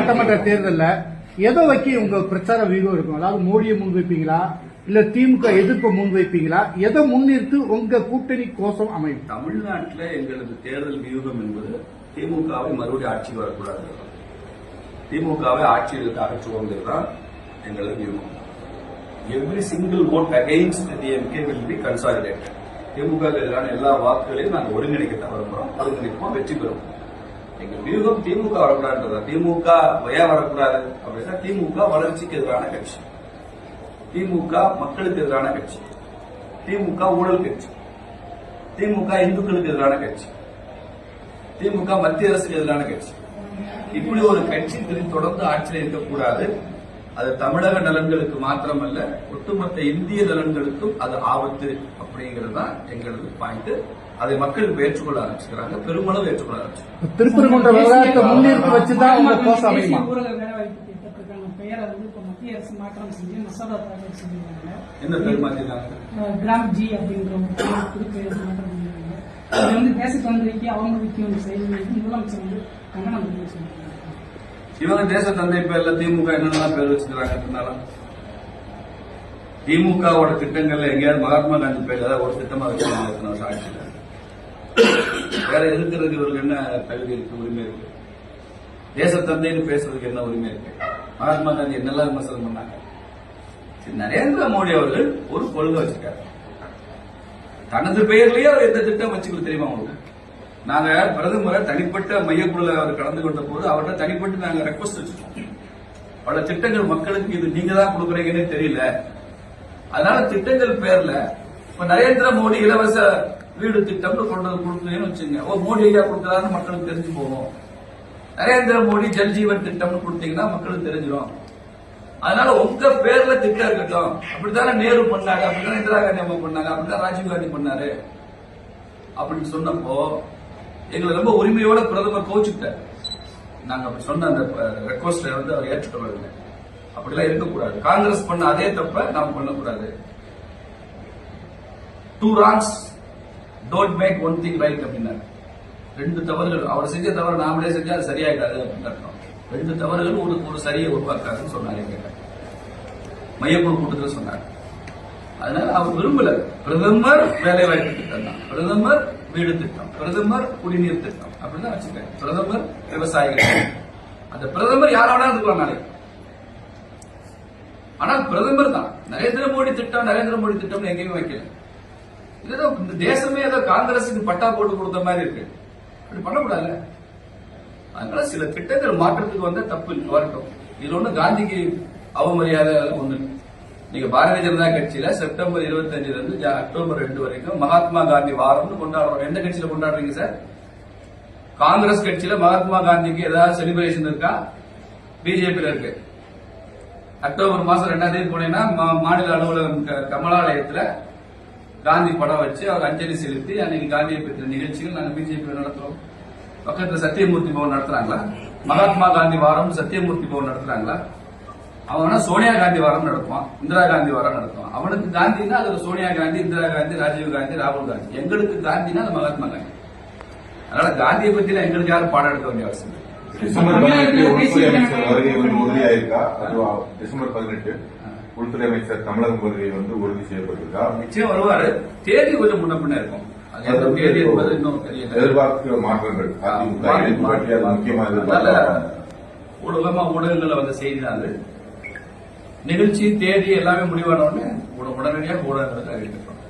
சட்டமன்ற தேர்தல்ல எதை வைக்க உங்க பிரச்சார வியூகம் இருக்கும்? அதாவது மோடியை முன்வைப்பீங்களா, இல்ல திமுக எதிர்ப்பு முன்வைப்பீங்களா? எதை முன்னிறுத்து உங்க கூட்டணி கோஷம் அமையும்? தமிழ்நாட்டில் எங்களது தேர்தல் வியூகம் என்பது திமுகவை மறுபடியும் ஆட்சிக்கு வரக்கூடாது, திமுகவை ஆட்சியிலிருந்து அகற்றுவோங்கிறதுதான் எங்களது வியூகம். Every single vote against DMK will be consolidated. திமுக எதிரான எல்லா வாக்குகளையும் நாங்கள் ஒருங்கிணைக்க தவறுகிறோம், ஒருங்கிணைப்போம், வெற்றி பெறும். எங்க வியூகம் திமுக வரக்கூடாதுன்றதா. திமுக ஏன் வரக்கூடாது அப்படின்னா, திமுக வளர்ச்சிக்கு எதிரான கட்சி, திமுக மக்களுக்கு எதிரான கட்சி, திமுக ஊழல் கட்சி, திமுக இந்துக்களுக்கு எதிரான கட்சி, திமுக மத்திய அரசுக்கு எதிரான கட்சி. இப்படி ஒரு கட்சி தொடர்ந்து ஆட்சியில் இருக்கக்கூடாது. அது தமிழக நலன்களுக்கு மாத்திரமல்ல, ஒட்டுமொத்த இந்திய நலன்களுக்கும் அது ஆபத்து அப்படிங்கிறது தான் எங்களது பாயிண்ட். அதை மக்கள் ஏற்றுக்கொள்ள ஆரம்பிச்சுக்கிறாங்க, பெருமளவு ஏற்றுக்கொள்ள ஆரம்பிச்சு. திருப்பரங்குன்ற விவகாரத்தை முன்னிறுத்தி வச்சுதான் உங்க கோஷம் அமையுமா? மத்திய அரசு மாற்றம் செஞ்சு மசோதா தாக்கல் செஞ்சிருக்காங்க. என்ன பேர் மாற்றிருக்காங்க? கிராம் ஜி அப்படின்ற ஒரு புதுப்பெயர் மாற்றம் பண்ணிருக்காங்க. அது தேச தந்தைக்கு அவமதிக்கும் செயல் முதலமைச்சர் கண்டனம் தெரிவிச்சிருக்காங்க. இவங்க தேச தந்தை பேர்ல திமுக என்னென்ன பேர் வச்சிருக்காங்க? திமுகவோட திட்டங்கள்ல எங்கேயாவது மகாத்மா காந்தி பேர்ல ஏதாவது ஒரு திட்டமா வச்சிருக்காங்க ஆட்சியில்? வேற இருக்கிறதுக்கு இவருக்கு என்ன தகுதி இருக்கு, உரிமை இருக்கு? தேச தந்தைன்னு பேசுறதுக்கு என்ன உரிமை இருக்கு? மகாத்மா காந்தி என்னெல்லாம் விமர்சனம் பண்ணாங்க? நரேந்திர மோடி அவர்கள் ஒரு கொள்கை வச்சிருக்காரு, தனது பெயர்லயே அவர் எந்த திட்டம் வச்சுக்கல தெரியுமா உங்களுக்கு? நாங்க பிரதமரை தனிப்பட்ட மையக்குழுல அவர் கலந்து கொண்ட போது அவர்கிட்ட தனிப்பட்டு நாங்க ரெக்வஸ்ட் வச்சிருக்கோம். பல திட்டங்கள் மக்களுக்கு இது நீங்க தான் கொடுக்குறீங்கன்னு தெரியல, அதனால திட்டங்கள் பேர்ல இப்ப நரேந்திர மோடி இலவச வீடு திட்டம்னு கொண்டு கொடுக்குறீங்கன்னு வச்சுங்க, மோடி ஐயா கொடுக்குறாருன்னு மக்களுக்கு தெரிஞ்சு போகும். நரேந்திர மோடி ஜல்ஜீவன் திட்டம்னு கொடுத்தீங்கன்னா மக்களுக்கு தெரிஞ்சிடும். அதனால உங்க பேர்ல திட்டம் இருக்கட்டும். அப்படித்தானே நேரு பண்ணாங்க, அப்படித்தானே இந்திரா காந்தி அம்மா பண்ணாங்க, அப்படித்தான் ராஜீவ் காந்தி பண்ணாரு அப்படின்னு சொன்னப்போ எங்களுக்கு ரொம்ப உரிமையோட பிரதமர் கோச்சுட்டார். நாங்க அப்படி சொன்ன அந்த ரெக்வஸ்ட் அவர் ஏற்றுக்கொள்ளவில்லை. அப்படிலாம் இருக்கக்கூடாது. காங்கிரஸ் பண்ண அதே தப்ப நாம் பண்ணக்கூடாது. 2 wrongs don't make one thing right அப்படின்னாரு. 2 தவறுகள் அவர் செஞ்ச தவறு நாமளே செஞ்சா அது சரியாயிடாது அப்படின்னு அர்த்தம். 2 தவறுகள் ஒரு சரியை உருவாக்காதுன்னு சொன்னாங்க. மையக்குழு கூட்டத்தில் சொன்னார். அதனால அவர் விரும்பல. பிரதமர் வேலைவாய்ப்பு திட்டம் தான், பிரதமர் வீடு திட்டம், பிரதமர் குடிநீர் திட்டம் அப்படிதான் வச்சுக்கேன். பிரதமர் விவசாயிகள், அந்த பிரதமர் யாரோட இருக்கலாம் நாளைக்கு. ஆனால் பிரதமர் தான். நரேந்திர மோடி திட்டம் நரேந்திர மோடி திட்டம் எங்கேயுமே வைக்கல. இதுதான் இந்த தேசமே ஏதோ காங்கிரசுக்கு பட்டா போட்டு கொடுத்த மாதிரி இருக்கு. அப்படி பண்ணக்கூடாது. அதனால சில திட்டங்கள் மாற்றத்துக்கு வந்தா தப்பு வரட்டும். இது ஒண்ணு காந்திக்கு அவமரியாதை ஒண்ணு. நீங்க பாரதிய ஜனதா கட்சியில செப்டம்பர் 25 இருந்து அக்டோபர் 2 வரைக்கும் மகாத்மா காந்தி வாரம்னு கொண்டாடுறோம். எந்த கட்சியில கொண்டாடுறீங்க சார்? காங்கிரஸ் கட்சியில மகாத்மா காந்திக்கு ஏதாவது செலிபிரேஷன் இருக்கா? பிஜேபியில இருக்கு. அக்டோபர் மாசம் 2ஆம் தேதி போனீங்கன்னா மாநில அலுவலகம் கமலாலயத்துல காந்தி படம் வச்சு அவர் அஞ்சலி செலுத்தி அன்னைக்கு காந்தியை பற்றிய நிகழ்ச்சிகள் நாங்க பிஜேபி நடத்துறோம். பக்கத்துல சத்தியமூர்த்தி பவன் நடத்துறாங்களா? மகாத்மா காந்தி வாரம் சத்தியமூர்த்தி பவன் நடத்துறாங்களா? அவனா சோனியா காந்தி வாரம் நடத்துவான், இந்திரா காந்தி வாரம் நடத்துவான். அவனுக்கு காந்தினா அதுல சோனியா காந்தி, இந்திரா காந்தி, ராஜீவ் காந்தி, ராகுல் காந்தி. எங்களுக்கு காந்தினா அது மகாத்மா காந்தி. அதனால காந்தியை பத்தியில எங்களுக்கு யாரும் பாடம் எடுக்க வேண்டிய அவசியம் இல்லை. டிசம்பர் 18 உள்துறை அமைச்சர் வருகை உறுதியாயிருக்கா? அதுவா டிசம்பர் 18 உள்துறை அமைச்சர் தமிழகம் வருகை உறுதி செய்யப்பட்டிருக்கா? நிச்சயம் வருவாரு. தேதி கொஞ்சம் முன்ன பின்ன இருக்கும். தேதி என்பது இன்னும் தெரியல. எதிர்பார்க்கிற மாற்றங்கள் ஊடகங்கள்ல வந்த செய்தி தான் அது. நிகழ்ச்சி தேதி எல்லாமே முடிவான உடனே உடனடியாக ஊடகங்களுக்கு அறிவிக்கப்படும்.